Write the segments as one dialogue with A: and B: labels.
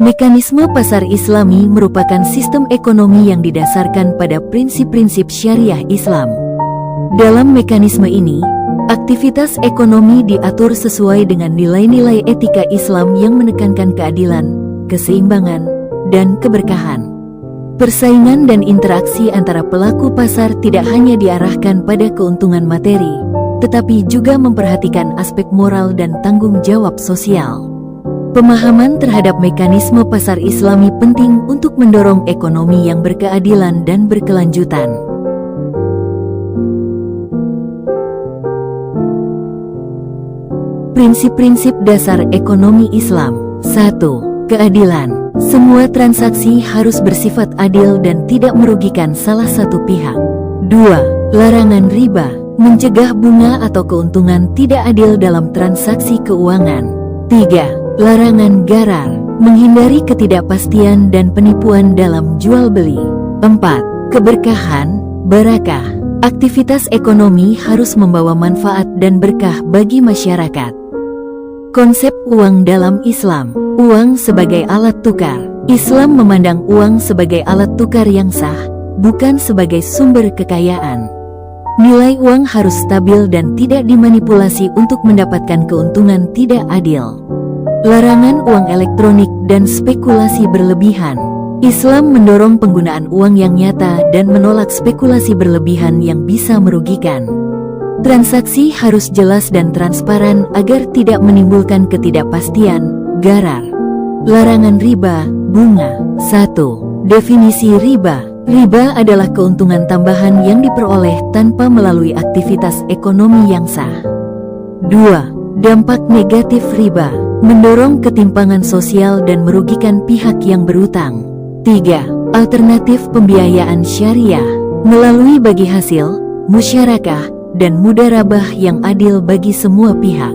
A: Mekanisme pasar Islami merupakan sistem ekonomi yang didasarkan pada prinsip-prinsip syariah Islam. Dalam mekanisme ini, aktivitas ekonomi diatur sesuai dengan nilai-nilai etika Islam yang menekankan keadilan, keseimbangan, dan keberkahan. Persaingan dan interaksi antara pelaku pasar tidak hanya diarahkan pada keuntungan materi, tetapi juga memperhatikan aspek moral dan tanggung jawab sosial. Pemahaman terhadap mekanisme pasar Islami penting untuk mendorong ekonomi yang berkeadilan dan berkelanjutan. Prinsip-prinsip dasar ekonomi Islam. 1. Keadilan. Semua transaksi harus bersifat adil dan tidak merugikan salah satu pihak. 2. Larangan riba. Mencegah bunga atau keuntungan tidak adil dalam transaksi keuangan. 3. Larangan gharar, menghindari ketidakpastian dan penipuan dalam jual-beli. 4. Keberkahan, barakah. Aktivitas ekonomi harus membawa manfaat dan berkah bagi masyarakat. Konsep uang dalam Islam. Uang sebagai alat tukar. Islam memandang uang sebagai alat tukar yang sah, bukan sebagai sumber kekayaan. Nilai uang harus stabil dan tidak dimanipulasi untuk mendapatkan keuntungan tidak adil. Larangan uang elektronik dan spekulasi berlebihan. Islam mendorong penggunaan uang yang nyata dan menolak spekulasi berlebihan yang bisa merugikan. Transaksi harus jelas dan transparan agar tidak menimbulkan ketidakpastian, gharar. Larangan riba, bunga. 1. Definisi riba. Riba adalah keuntungan tambahan yang diperoleh tanpa melalui aktivitas ekonomi yang sah. 2. Dampak negatif riba, mendorong ketimpangan sosial dan merugikan pihak yang berutang. 3. Alternatif pembiayaan syariah, melalui bagi hasil, musyarakah, dan mudharabah yang adil bagi semua pihak.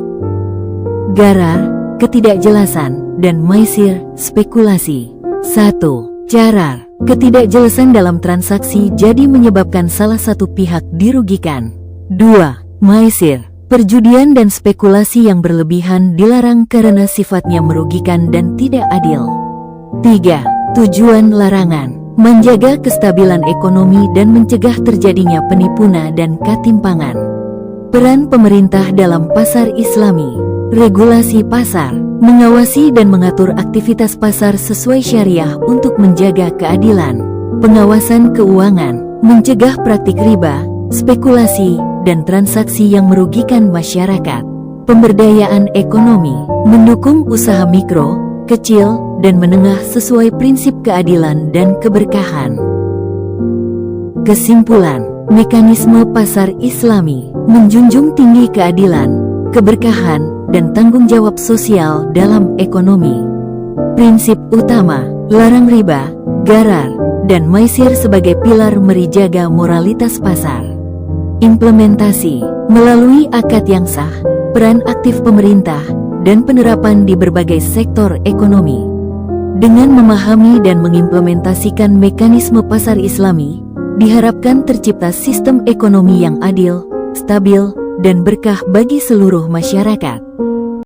A: Gharar, ketidakjelasan, dan maisir, spekulasi. 1. Gharar, ketidakjelasan dalam transaksi jadi menyebabkan salah satu pihak dirugikan. 2. Maisir, perjudian dan spekulasi yang berlebihan dilarang karena sifatnya merugikan dan tidak adil. 3. Tujuan larangan, menjaga kestabilan ekonomi dan mencegah terjadinya penipuan dan ketimpangan. Peran pemerintah dalam pasar Islami. Regulasi pasar, mengawasi dan mengatur aktivitas pasar sesuai syariah untuk menjaga keadilan. Pengawasan keuangan, mencegah praktik riba, spekulasi, dan transaksi yang merugikan masyarakat. Pemberdayaan ekonomi, mendukung usaha mikro, kecil, dan menengah sesuai prinsip keadilan dan keberkahan. Kesimpulan, mekanisme pasar Islami menjunjung tinggi keadilan, keberkahan, dan tanggung jawab sosial dalam ekonomi. Prinsip utama, larang riba, gharar, dan maisir sebagai pilar merijaga moralitas pasar. Implementasi, melalui akad yang sah, peran aktif pemerintah, dan penerapan di berbagai sektor ekonomi. Dengan memahami dan mengimplementasikan mekanisme pasar Islami, diharapkan tercipta sistem ekonomi yang adil, stabil, dan berkah bagi seluruh masyarakat.